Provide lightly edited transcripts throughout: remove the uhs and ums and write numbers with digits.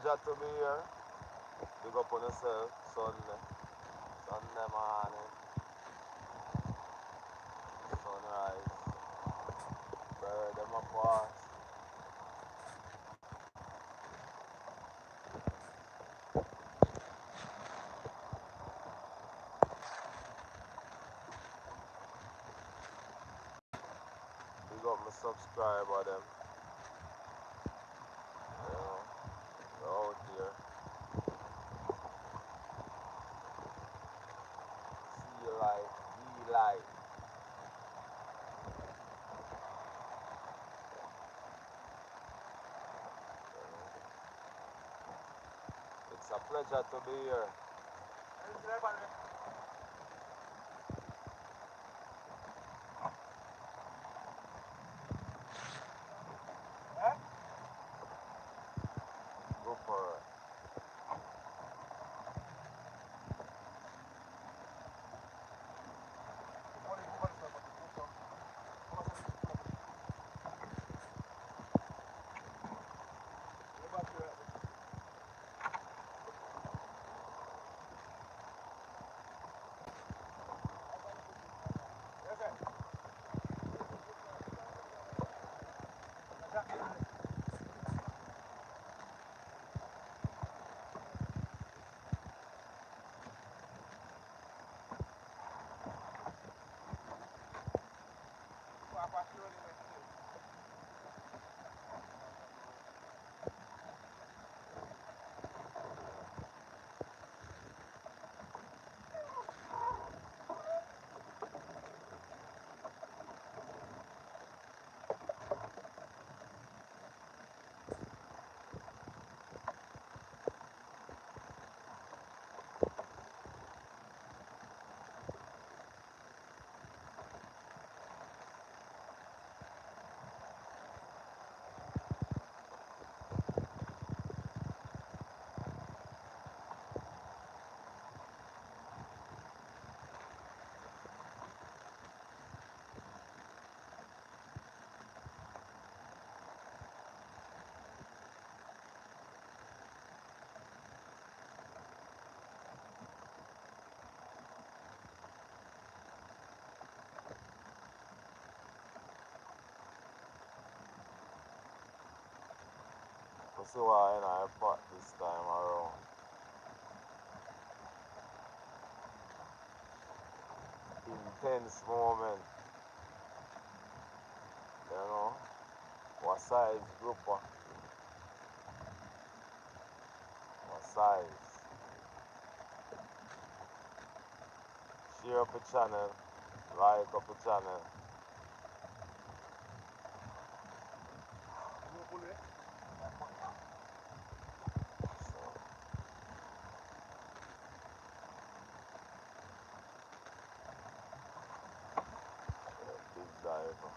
pleasure to be here. Big up on yourself, Sunday. Sunday morning, sunrise, bird them a pass. Big up my subscriber them. You know, they're out here. See light, be light. You know. It's a pleasure to be here. Go for it. Let's see why I pot this time around. Intense moment. You know? What size grouper? What size? Share up the channel. Like up the channel. So, big diver.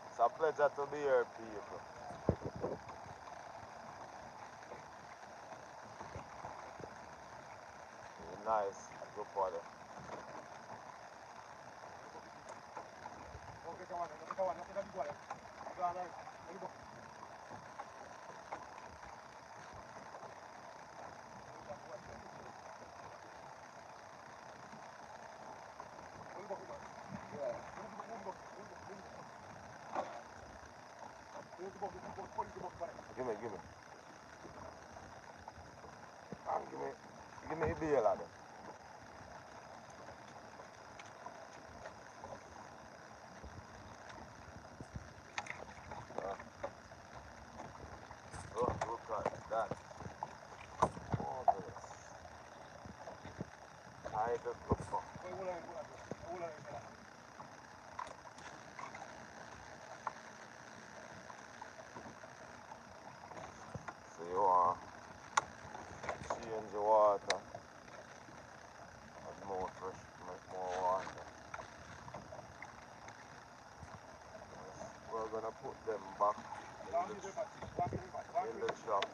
It's a pleasure to be here, people. Nice, good party. Give me. Give me a beer, lad. Oh, look at that. Marvelous. Tiger Cooper. So you want change the water. Add more fresh, make more water. We're gonna put them back in the shop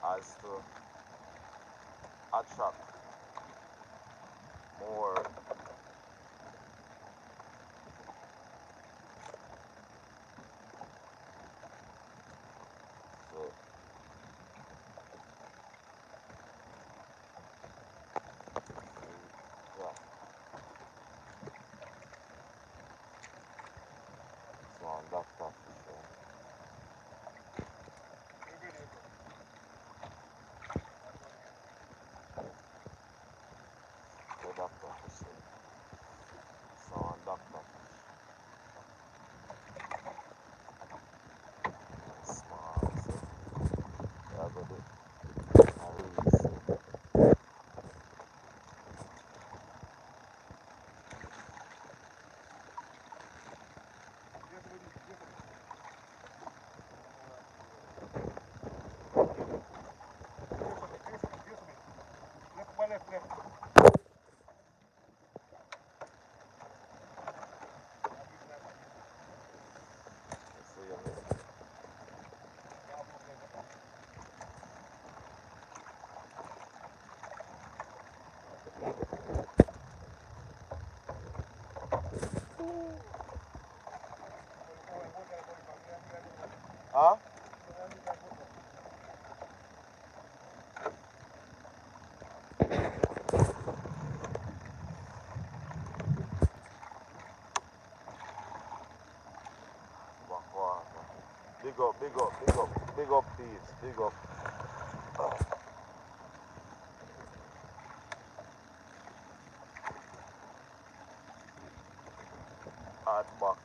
as to attract more so yeah. So on that stuff for sure. The doctor for sure. So on doctor small so yeah go do I release it. So yeah. Huh? Back water. Big up thieves, big up. Hard back.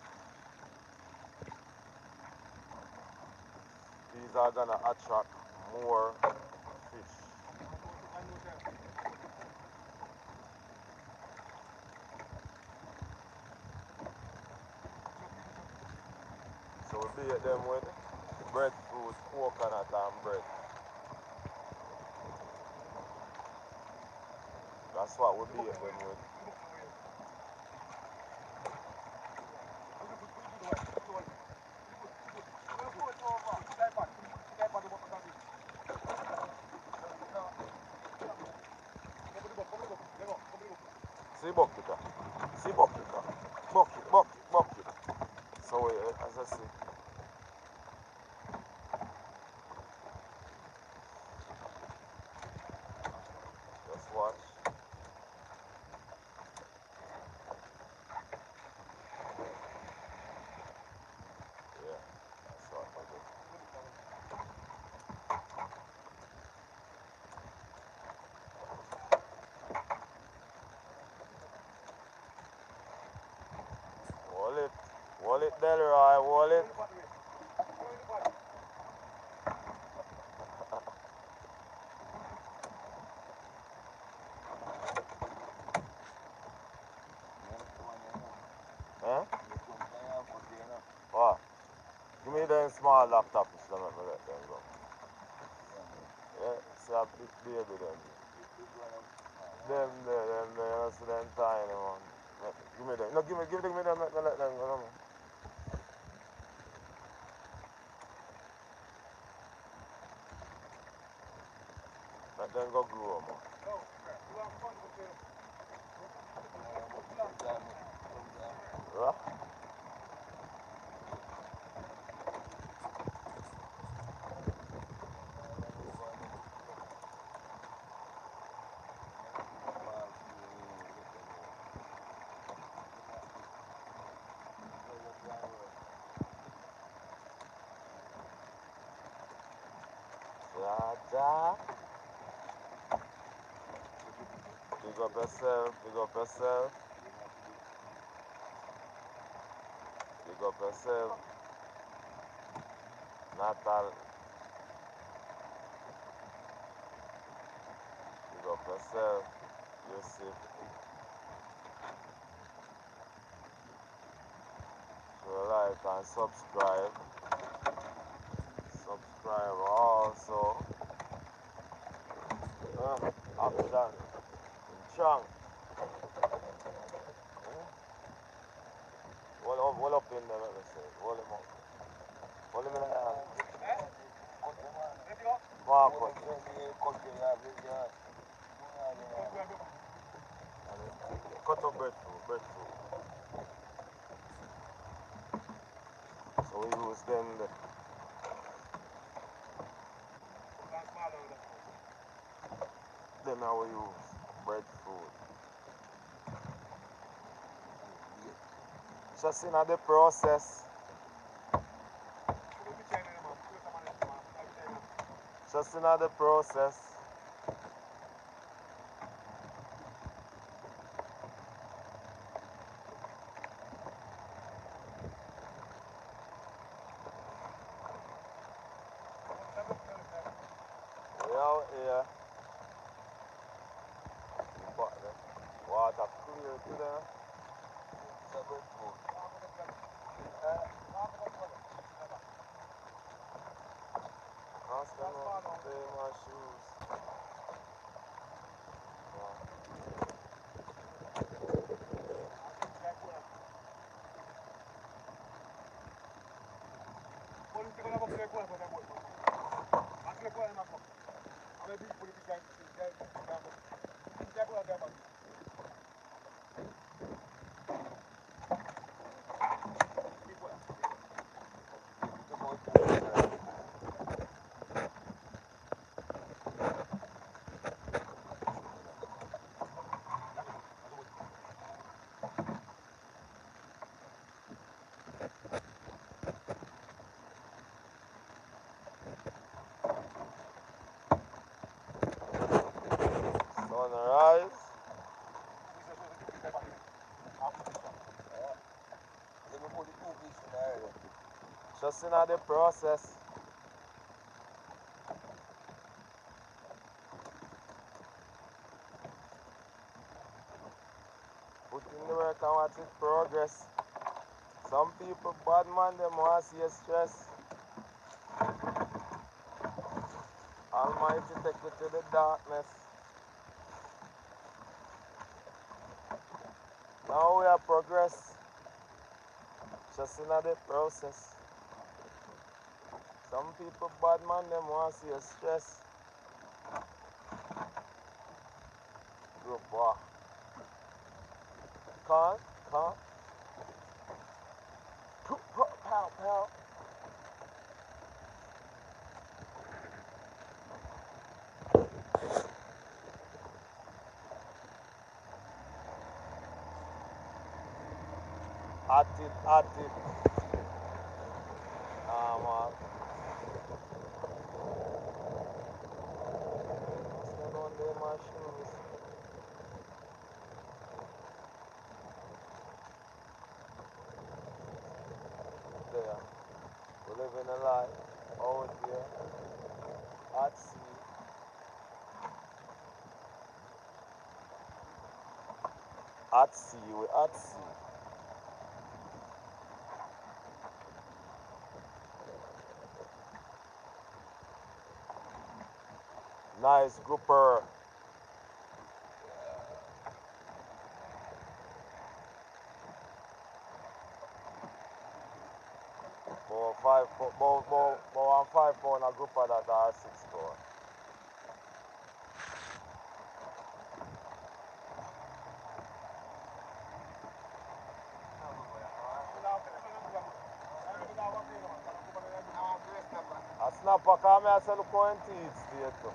These are gonna attract more fish. So we bait them with breadfruit, coconut and bread. That's what we bait them with. See bucket, see bucket. So as I say, just watch. Yeah, that's what I do. Hold it, Delroy, hold it. Huh? What? Give me them small laptop, so let me let them go. Yeah, see a big baby them. Them there, you see them tiny one. Give me them. No, give me them, let them go. No. Let them go grow, man. Right? Ja. Big up yourself, big up yourself. Big up yourself. Natal. Big up yourself. Yusuf. Show like and subscribe. Subscribe also. Action. Chang. Hold up in there, let me say. Hold him up. Hold him in the hand. Marcus. Cut up breadfruit. So we use them there. Them how we use breadfruit. Just in the process. Just in the process. We out here. Water clear today. It's a breadfruit. Ask them what they my shoes. Sunrise. Just in the process. Put in the work and watch it progress. Some people, bad man, them want to see you stress. Almighty take you to the darkness. Now we are progress. Just in the process. Some people, bad man, them want to see you stress. Good boy. Come. Pow. At it. Man. What's going on there, my shoes? living a life out here at sea. At sea, we at sea. Nice grouper. About 5 pound a grouper that are 6 pound. A snapper, come here, say look how him teeth stay too.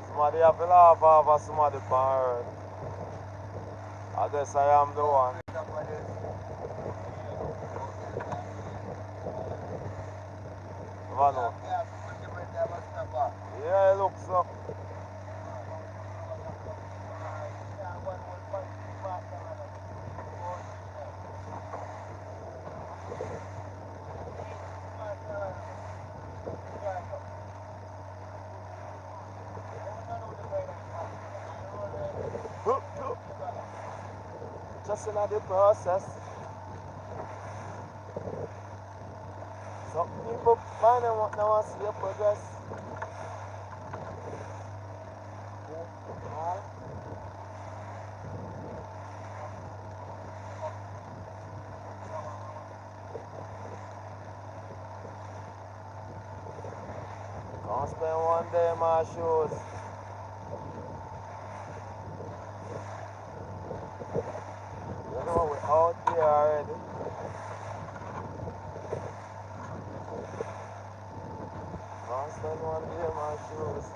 Somebody have to laugh off somebody on earth. I guess I am the one. Vano. Yeah, it looks so. Just in the process. Some people find them want to see your progress. Can't spend one day in my shoes. You know we're out there already. Can't spend one day in my shoes.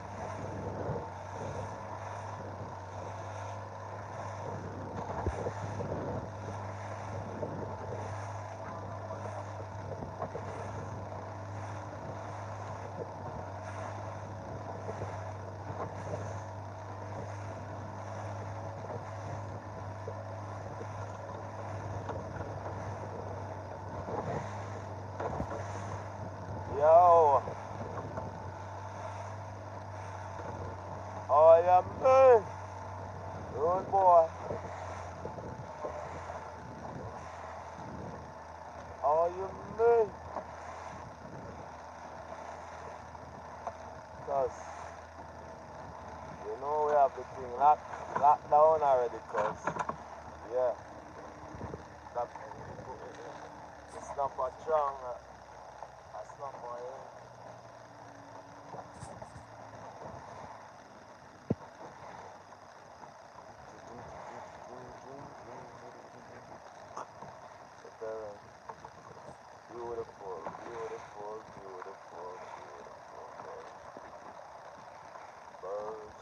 Yo, how are you, man? Good boy. How are you, man? Cause you know we have the thing locked down already, cause yeah, that it's not a strong, it's not my beautiful, beautiful, beautiful, beautiful birds.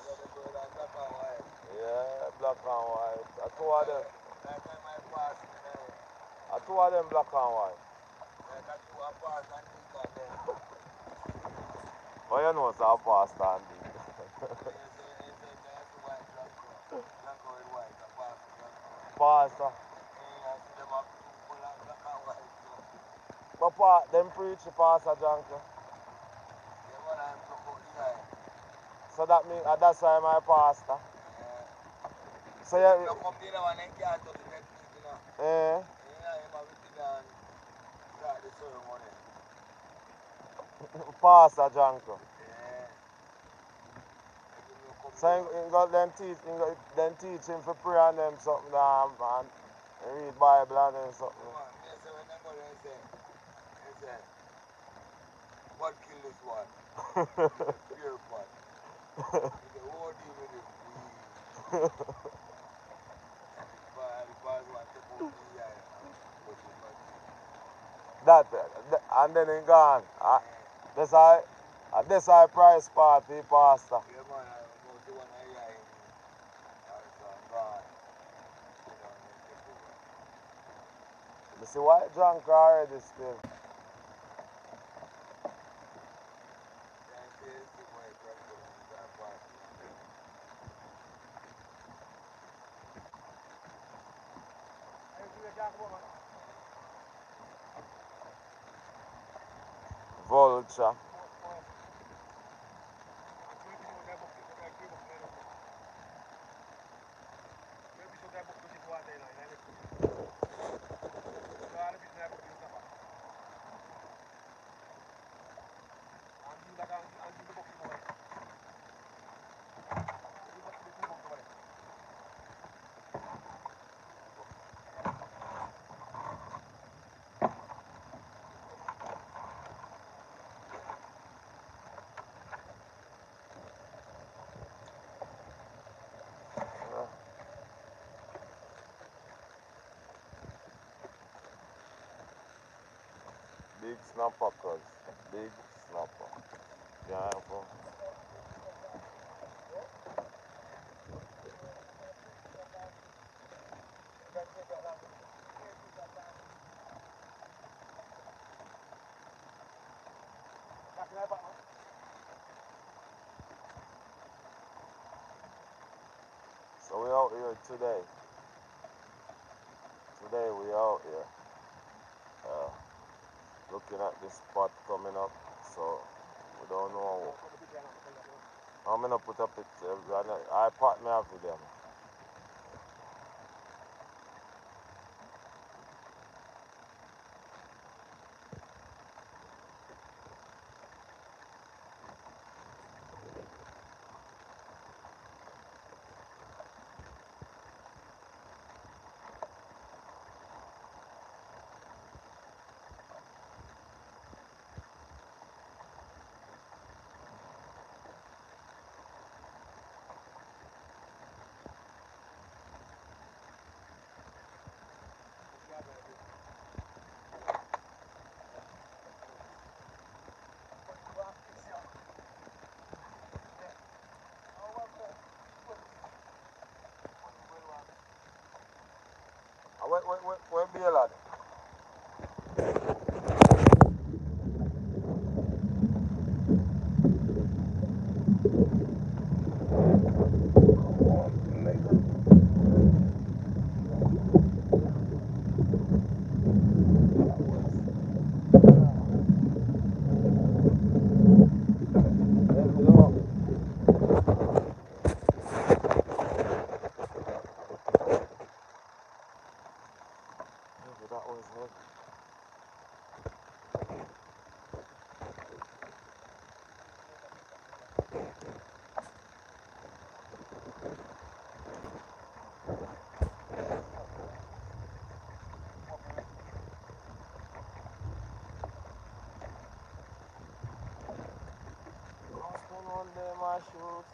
Yeah, black and white. I two of them. I two of them black and white. Oh, you know, it's a pasta and pasta. But them preach the pasta junkie. So that means that's why my pasta. So yeah. Pasta junkie. So he got them teach him for pray and them something and read Bible and them something. What kill this one? Pure pot. The whole deal with it. That and then he gone. This I price party pasta. Yeah, man, I know the one I hear him. God. You see why drunk already still? ultra. Big snapper, cuz. Big snapper. Careful. So we out here today. Today we out here. Looking at this spot coming up. So we don't know. I'm gonna put a picture. I part me off with them. Where be a lad? That was it. What's going on there, my shoes?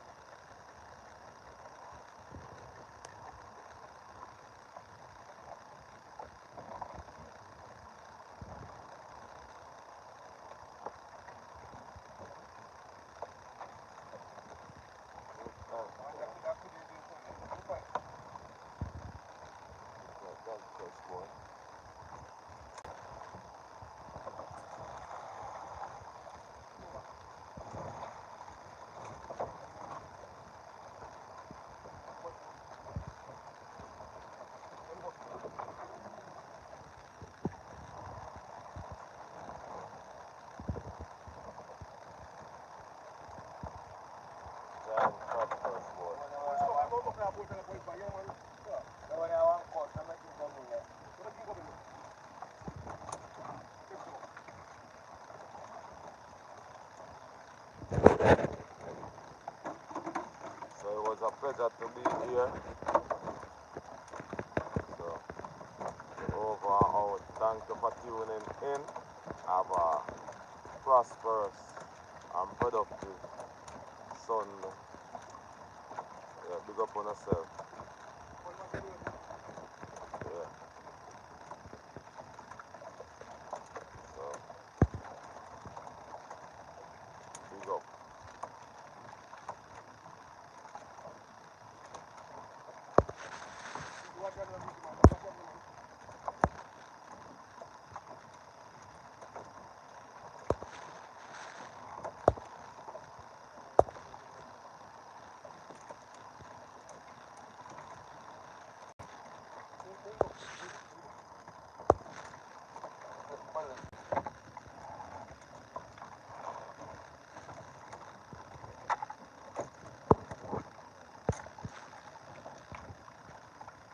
So it was a pleasure to be here. So over and out. Thank you for tuning in. Have a prosperous and productive Sunday. Yeah, big up on yourself.